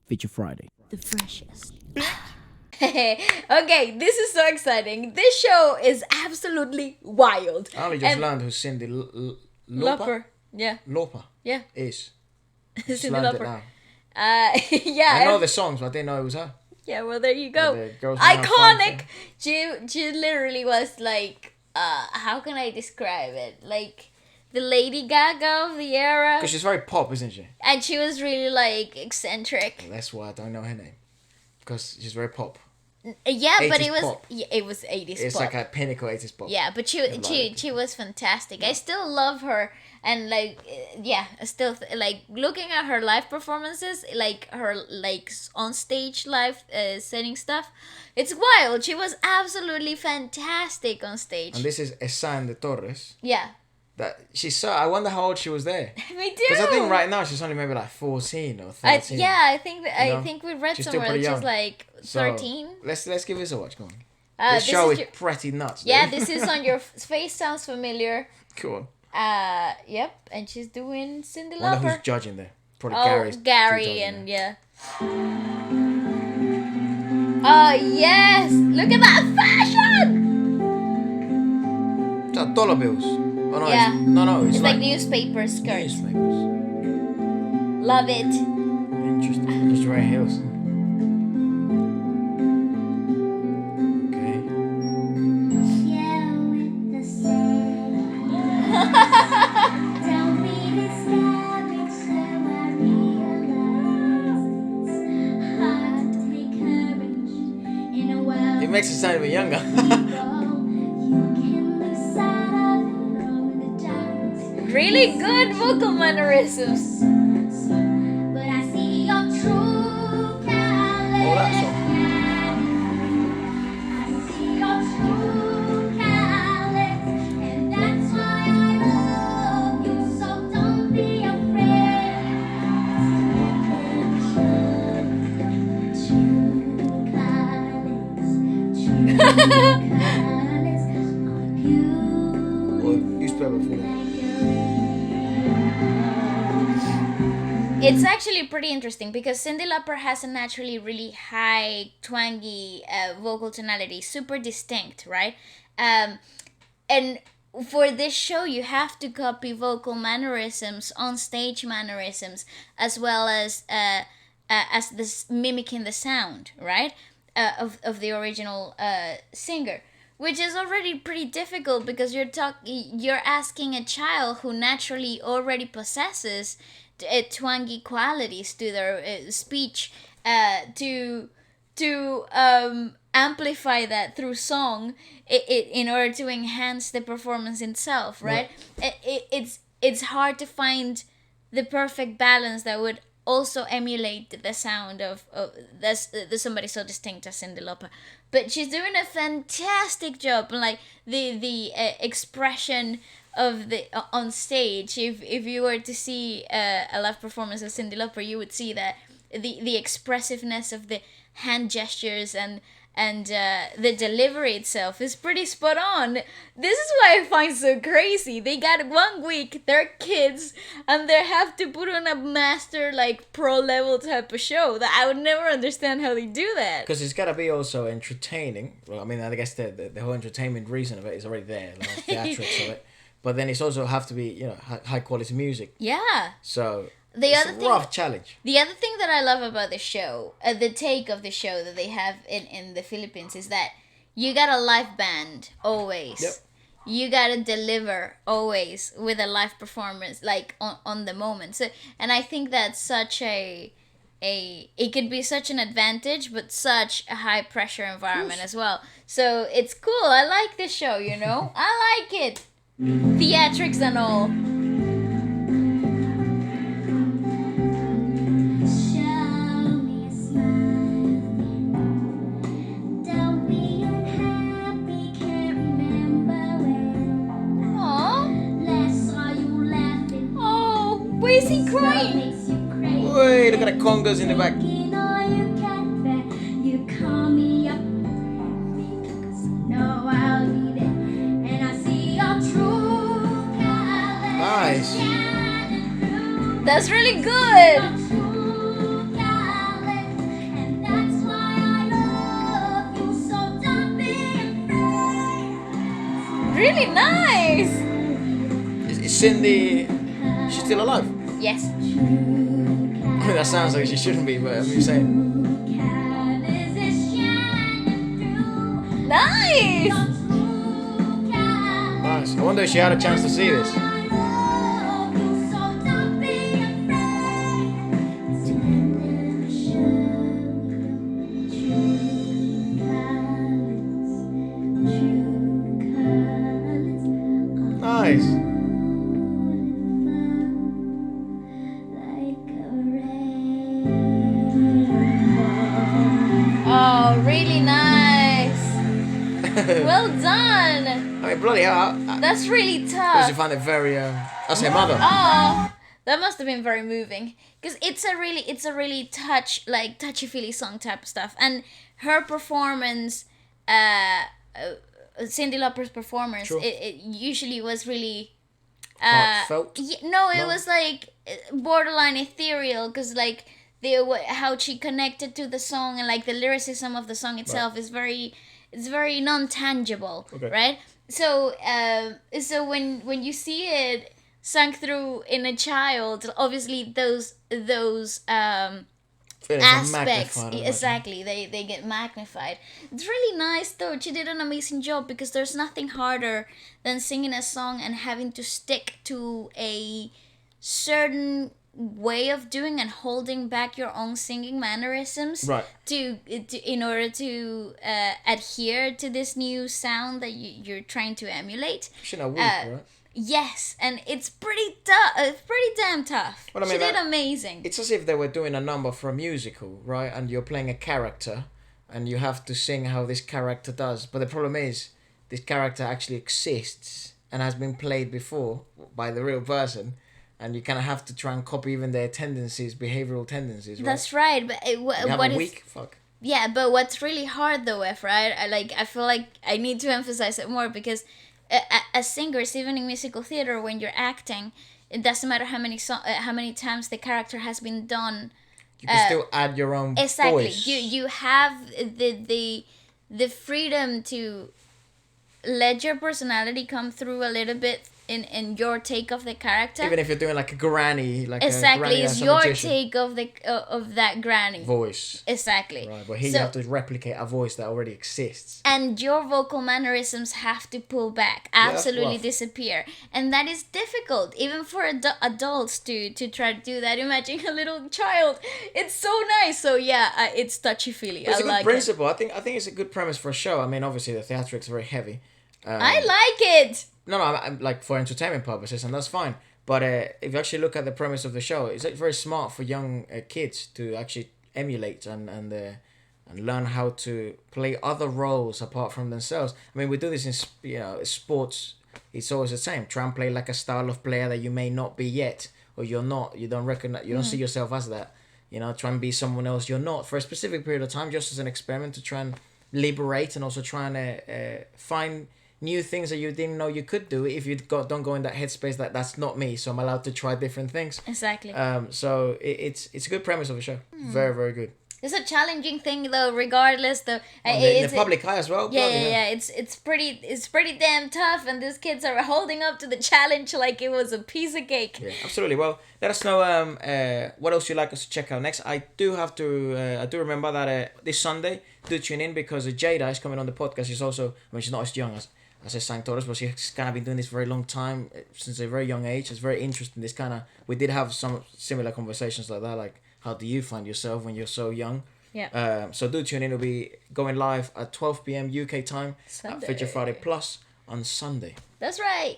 Feature Friday. The freshest. Okay, this is so exciting. This show is absolutely wild. I only just learned who Cindy Lauper. Yeah. Lauper Yeah. is. Cindy Learned it Lauper. now. Yeah. I know the songs, but I didn't know it was her. Yeah, well, there you go. The girls who have fun Iconic. thing. She literally was like, how can I describe it? Like the Lady Gaga of the era. Because she's very pop, isn't she? And she was really like eccentric. Well, that's why I don't know her name. Because she's very pop. Yeah, but 80s it was pop. yeah, it was 80s It's pop. like a pinnacle 80s pop. Yeah, but she was fantastic. I still love her, and like yeah, I still like looking at her live performances, like her like on stage live setting stuff. It's wild. She was absolutely fantastic on stage. And this is Esang De Torres. Yeah. That she's so. I wonder how old she was there. Me too. Because I think right now she's only maybe like 14 or 13. I think You know? I think we read She's still somewhere that pretty she's young. like 13. So, let's give this a watch. Go on. This This show is your- pretty nuts. Dude. Yeah, this is on your face. Sounds familiar. Cool. Yep, and she's doing Cindy I wonder who's Lauper. judging there. Probably Oh, Gary's Gary judging and there. yeah. Oh yes! Look at that fashion! Is that dollar bills? Oh no, Yeah. no, it's It's like newspaper skirts. newspapers. Love it. Interesting. Just wearing heels. Okay. It makes it sound even younger. Really good vocal mannerisms. Oh, that song. Or newspaper for It's actually pretty interesting because Cindy Lauper has a naturally really high, twangy vocal tonality, super distinct, right? And for this show, you have to copy vocal mannerisms, on stage mannerisms, as well as this mimicking the sound, right? Of the original singer, which is already pretty difficult because you're asking a child who naturally already possesses twangy qualities to their speech to amplify that through song in order to enhance the performance itself, right? It's hard to find the perfect balance that would also emulate the sound of the somebody so distinct as Cyndi Lauper. But she's doing a fantastic job, like the expression of the on stage. If you were to see a live performance of Cyndi Lauper, you would see that the expressiveness of the hand gestures and the delivery itself is pretty spot on. This is what I find so crazy. They got 1 week, they're kids, and they have to put on a master, like, pro level type of show. That I would never understand how they do that. Because it's got to be also entertaining. Well, I mean, I guess the whole entertainment reason of it is already there, like theatrics of it. But then it's also have to be, high quality music. Yeah. So The it's other a thing, rough challenge. the other thing that I love about the show, the take of the show that they have in the Philippines, is that you got a live band always. Yep. You gotta deliver always with a live performance, like on the moment. So, and I think that's such it could be such an advantage, but such a high pressure environment as well. So it's cool. I like this show. I like it. Theatrics and all. Why is he crying? Wait, look at the congas in the back. Nice. That's really good. really nice. Is Cindy? She's still alive? Yes. I mean, that sounds like she shouldn't be, but I'm just saying. Nice. Nice. I wonder if she had a chance to see this. Nice. Oh, really nice. Well done. I mean, bloody hell. That's really Because tough. you find it very. That's her mother. Oh, that must have been very moving. Because it's a really touchy-feely song type of stuff. And her performance, Cyndi Lauper's performance, Sure. it usually was really... Heartfelt? No, it No? was like borderline ethereal, because like how she connected to the song and like the lyricism of the song itself is very, it's very non-tangible, Okay. right? So so when you see it sung through in a child, obviously those Feelings are aspects magnified, I imagine. exactly they get magnified. It's really nice though. She did an amazing job, because there's nothing harder than singing a song and having to stick to a certain way of doing and holding back your own singing mannerisms Right. to in order to adhere to this new sound that you're trying to emulate. She's not weak, right? Yes, and it's pretty pretty damn tough. Well, I mean, she did that- amazing. It's as if they were doing a number for a musical, right? And you're playing a character, and you have to sing how this character does. But the problem is, this character actually exists and has been played before by the real person, and you kind of have to try and copy even their tendencies, behavioral tendencies, right? That's right, but you have what a is weak fuck. yeah, but what's really hard though, Efra, I feel like I need to emphasize it more, because as singers, even in musical theater, when you're acting, it doesn't matter how many times the character has been done. You can still add your own Exactly, voice. you have the freedom to let your personality come through a little bit in your take of the character. Even if you're doing like a granny, like a Exactly, granny it's as a your magician. take of the of that granny. Voice. Exactly. Right, but here So- you have to replicate a voice that already exists. and your vocal mannerisms have to pull back, that's absolutely rough. disappear, and that is difficult even for adults to try to do that. Imagine a little child. It's so nice. So yeah, it's touchy-feely. It's I a good like it. principle. I think it's a good premise for a show. I mean, obviously the theatrics are very heavy. I like it. No, I'm like for entertainment purposes, and that's fine. But if you actually look at the premise of the show, it's like very smart for young kids to actually emulate and learn how to play other roles apart from themselves. I mean, we do this in sports. It's always the same. Try and play like a style of player that you may not be yet, or you're not. You don't recognize. You don't see yourself as that. Try and be someone else you're not for a specific period of time, just as an experiment to try and liberate and also try and find new things that you didn't know you could do if you don't go in that headspace that that's not me, so I'm allowed to try different things. Exactly. So it's a good premise of a show. Very, very good. It's a challenging thing though, regardless though. In It's the public eye as well. yeah, bloody yeah, hell. yeah. It's pretty damn tough, and these kids are holding up to the challenge like it was a piece of cake. Yeah, absolutely. Well, let us know what else you'd like us to check out next. I do remember that this Sunday, do tune in, because Jada is coming on the podcast. She's also, I mean, she's not as young as Esang De Torres, but she's kind of been doing this for a very long time, since a very young age. It's very interesting. We did have some similar conversations like that, like how do you find yourself when you're so young? Yeah. So do tune in. It'll be going live at 12 p.m. UK time Sunday. at Feature Friday Plus on Sunday. That's right.